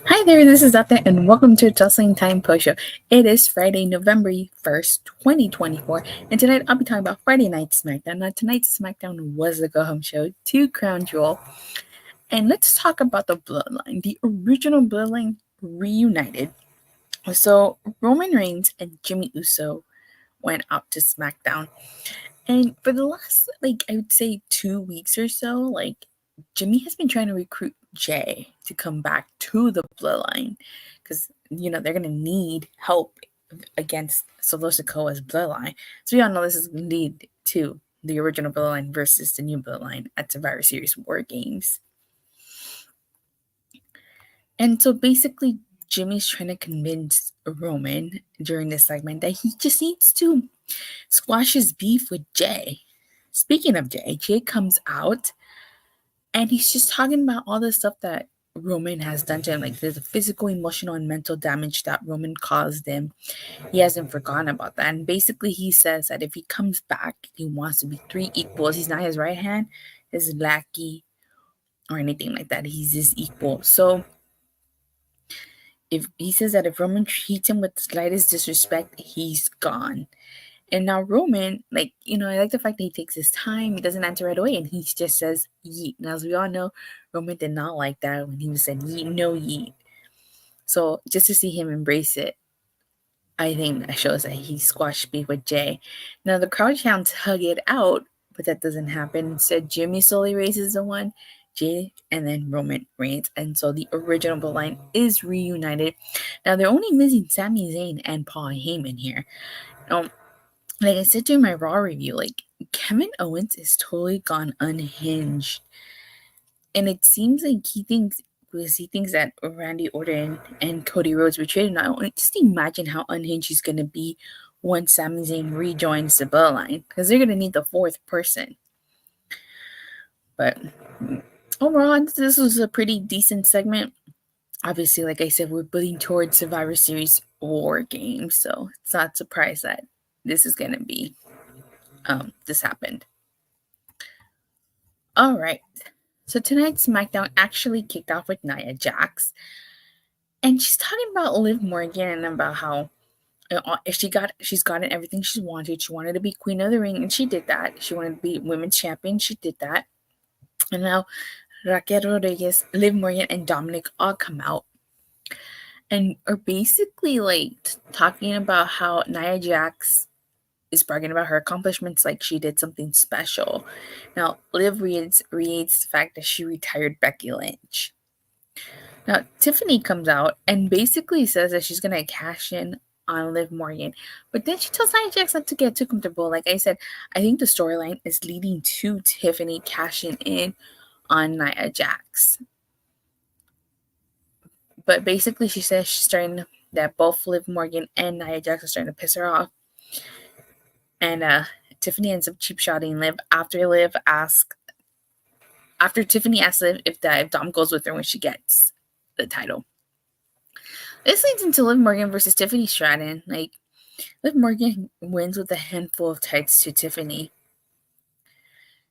Hi there, this is Datila, and welcome to Tussling Time Post Show. It is Friday, November 1st, 2024, and tonight I'll be talking about Friday Night SmackDown. Now, tonight's SmackDown was a go-home show to Crown Jewel, and let's talk about the Bloodline. The original Bloodline reunited. So, Roman Reigns and Jimmy Uso went out to SmackDown, and for the last, I would say 2 weeks or so, Jimmy has been trying to recruit Jay to come back to the Bloodline because, they're going to need help against Solo Sikoa's Bloodline. So we all know this is going to lead to the original Bloodline versus the new Bloodline at Survivor Series War Games. And so basically, Jimmy's trying to convince Roman during this segment that he just needs to squash his beef with Jay. Speaking of Jay comes out and he's just talking about all the stuff that Roman has done to him. Like, there's a physical, emotional, and mental damage that Roman caused him. He hasn't forgotten about that. And basically, he says that if he comes back, he wants to be 3 equals. He's not his right hand, his lackey, or anything like that. He's his equal. So, if he says that if Roman treats him with the slightest disrespect, he's gone. And now Roman, I like the fact that he takes his time. He doesn't answer right away, and he just says yeet. Now, as we all know, Roman did not like that when he said yeet, no yeet. So just to see him embrace it, I think that shows that he squashed beef with Jay. Now the crowd chants hug it out, but that doesn't happen. Instead, Jimmy slowly raises the one, Jay, and then Roman Reigns. And so the original Bloodline is reunited. Now they're only missing Sami Zayn and Paul Heyman here. Like I said during my Raw review, Kevin Owens is totally gone unhinged. And it seems like he thinks that Randy Orton and Cody Rhodes betrayed him. Now, just imagine how unhinged he's going to be once Sami Zayn rejoins the Bloodline, because they're going to need the 4th person. But overall, this was a pretty decent segment. Obviously, like I said, we're building towards Survivor Series War Games, so it's not surprised that this is going to be, this happened. All right. So tonight's SmackDown actually kicked off with Nia Jax. And she's talking about Liv Morgan and about how she's gotten everything she wanted. She wanted to be Queen of the Ring, and she did that. She wanted to be Women's Champion. She did that. And now Raquel Rodriguez, Liv Morgan, and Dominic all come out and are basically talking about how Nia Jax is bragging about her accomplishments like she did something special. Now, Liv reads the fact that she retired Becky Lynch. Now, Tiffany comes out and basically says that she's going to cash in on Liv Morgan. But then she tells Nia Jax not to get too comfortable. Like I said, I think the storyline is leading to Tiffany cashing in on Nia Jax. But basically, she says she's starting that both Liv Morgan and Nia Jax are starting to piss her off. And Tiffany ends up cheap shotting Liv after Tiffany asks Liv if Dom goes with her when she gets the title. This leads into Liv Morgan versus Tiffany Stratton. Liv Morgan wins with a handful of tights to Tiffany.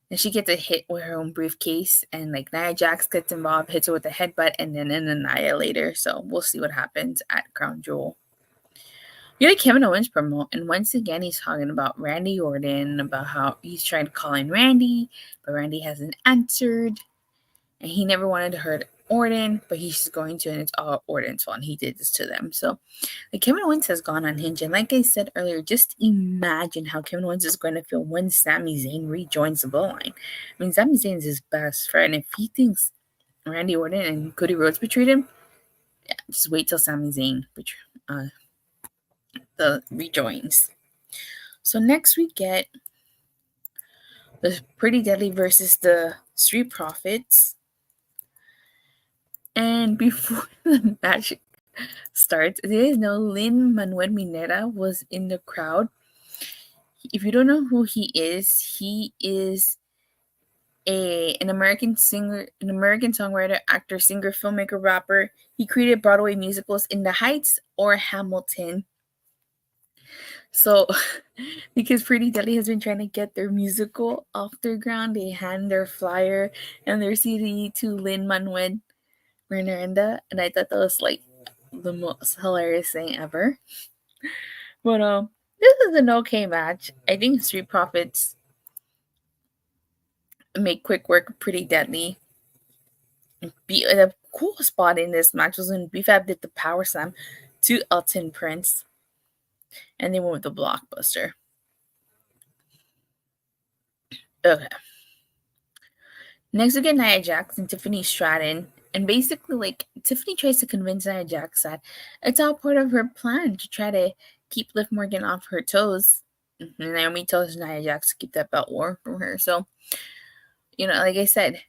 And she gets a hit with her own briefcase, and Nia Jax gets involved, hits her with a headbutt, and then an annihilator. So we'll see what happens at Crown Jewel. You had Kevin Owens promo, and once again he's talking about Randy Orton, about how he's trying to call in Randy, but Randy hasn't answered, and he never wanted to hurt Orton, but he's going to, and it's all Orton's fault, and he did this to them. So Kevin Owens has gone unhinged, and like I said earlier, just imagine how Kevin Owens is going to feel when Sami Zayn rejoins the Bloodline. I mean, Sami Zayn is his best friend. If he thinks Randy Orton and Cody Rhodes betrayed him, yeah, just wait till Sami Zayn rejoins. So next we get the Pretty Deadly versus the Street Profits. And before the match starts, there is no Lin-Manuel Miranda was in the crowd. If you don't know who he is an American singer, an American songwriter, actor, singer, filmmaker, rapper. He created Broadway musicals In the Heights or Hamilton. So, because Pretty Deadly has been trying to get their musical off their ground, they hand their flyer and their CD to Lin-Manuel Miranda, and I thought that was like the most hilarious thing ever. But this is an okay match. I think Street Profits make quick work of Pretty Deadly. The cool spot in this match was when BFAB did the power slam to Elton Prince, and they went with the blockbuster. Okay. Next, we get Nia Jax and Tiffany Stratton. And basically, like, Tiffany tries to convince Nia Jax that it's all part of her plan to try to keep Liv Morgan off her toes. And Naomi tells Nia Jax to keep that belt warm from her. So, like I said,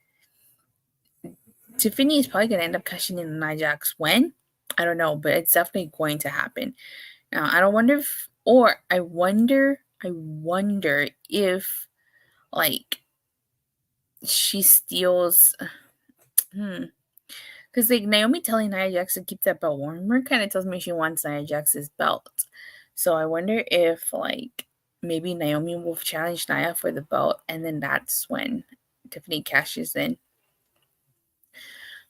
Tiffany is probably going to end up cashing in Nia Jax. When? I don't know, but it's definitely going to happen. Now, I wonder if, like, she steals. Because, like, Naomi telling Nia Jax to keep that belt warmer kind of tells me she wants Nia Jax's belt. So I wonder if, like, maybe Naomi will challenge Nia for the belt, and then that's when Tiffany cashes in.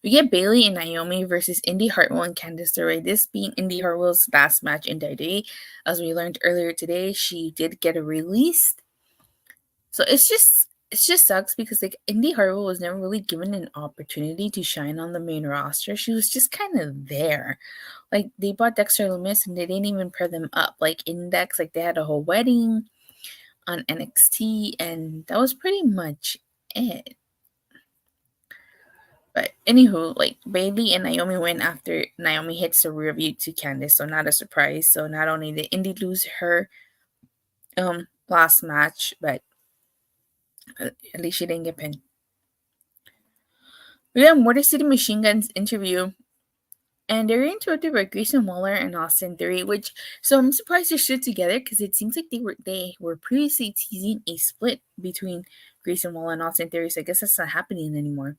We get Bayley and Naomi versus Indi, Hartwell, and Candice LeRae. This being Indi Hartwell's last match in WWE. As we learned earlier today, she did get a release. So it just sucks because, like, Indi Hartwell was never really given an opportunity to shine on the main roster. She was just kind of there. Like, they bought Dexter Lumis and they didn't even pair them up. Like, Index, like, they had a whole wedding on NXT, and that was pretty much it. But anywho, like, Bayley and Naomi win after Naomi hits the rear view to Candice, so not a surprise. So not only did Indi lose her last match, but at least she didn't get pinned. We have Motor City Machine Guns interview, and they're interrupted by Grayson Waller and Austin Theory, so I'm surprised they're still together because it seems like they were previously teasing a split between Grayson Waller and Austin Theory, so I guess that's not happening anymore.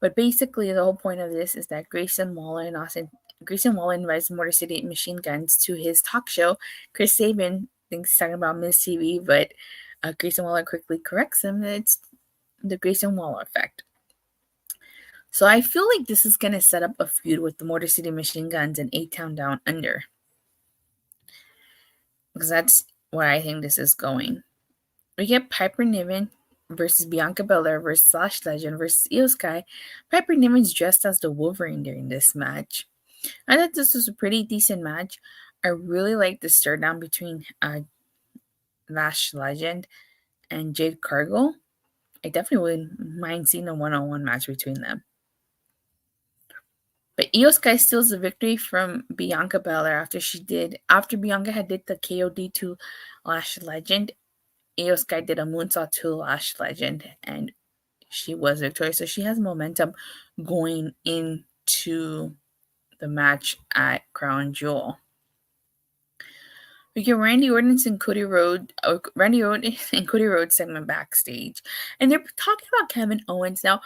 But basically, the whole point of this is that Grayson Waller invites Motor City Machine Guns to his talk show. Chris Sabin thinks he's talking about Miss TV, but Grayson Waller quickly corrects him that it's the Grayson Waller effect. So I feel like this is going to set up a feud with the Motor City Machine Guns and A-Town Down Under. Because that's where I think this is going. We get Piper Niven versus Bianca Belair versus Lash Legend versus Io Sky. Piper Niven's dressed as the Wolverine during this match. I thought this was a pretty decent match. I really like the stare down between Lash Legend and Jade Cargill. I definitely wouldn't mind seeing a one-on-one match between them. But Io Sky steals the victory from Bianca Belair after Bianca had did the KOD to Lash Legend. Io Sky did a moonsault to Lash Legend, and she was victorious. So she has momentum going into the match at Crown Jewel. We get Randy Orton and Cody Rhodes segment backstage, and they're talking about Kevin Owens. Now,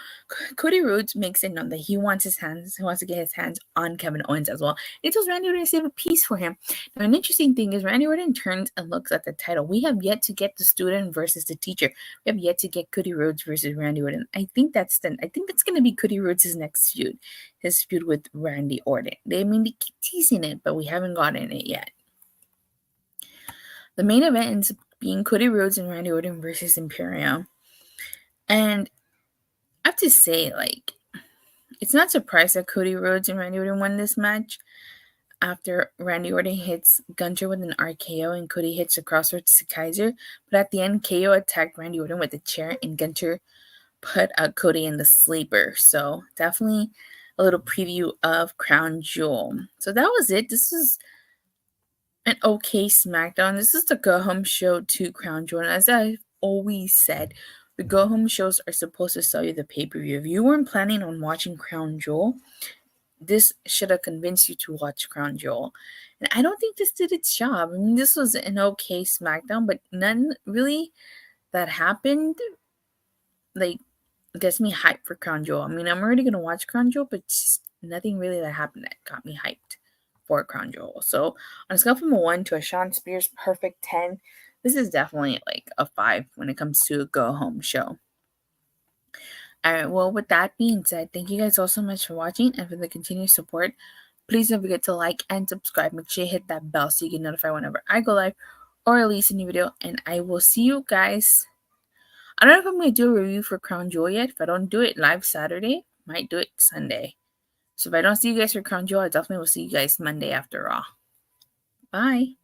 Cody Rhodes makes it known that he wants to get his hands on Kevin Owens as well. He tells Randy Orton to save a piece for him. Now, an interesting thing is Randy Orton turns and looks at the title. We have yet to get the student versus the teacher. We have yet to get Cody Rhodes versus Randy Orton. I think it's going to be Cody Rhodes' next feud, his feud with Randy Orton. They keep teasing it, but we haven't gotten it yet. The main event ends up being Cody Rhodes and Randy Orton versus Imperium. And I have to say, like, it's not surprised that Cody Rhodes and Randy Orton won this match after Randy Orton hits Gunter with an RKO and Cody hits a crossroads to Kaiser. But at the end, KO attacked Randy Orton with a chair and Gunter put Cody in the sleeper. So definitely a little preview of Crown Jewel. So that was it. This was an okay SmackDown. This is the go-home show to Crown Jewel. And as I've always said, the go-home shows are supposed to sell you the pay-per-view. If you weren't planning on watching Crown Jewel, this should have convinced you to watch Crown Jewel. And I don't think this did its job. I mean, this was an okay SmackDown, but none really that happened like gets me hyped for Crown Jewel. I mean, I'm already gonna watch Crown Jewel, but just nothing really that happened that got me hyped for Crown Jewel. So on a scale from a 1 to a Sean Spears perfect 10, this is definitely like a 5 when it comes to a go home show. Alright, well, with that being said, thank you guys all so much for watching and for the continued support. Please don't forget to like and subscribe. Make sure you hit that bell so you get notified whenever I go live or release a new video. And I will see you guys. I don't know if I'm going to do a review for Crown Jewel yet. If I don't do it live Saturday, might do it Sunday. So if I don't see you guys for Crown Jewel, I definitely will see you guys Monday after Raw. Bye.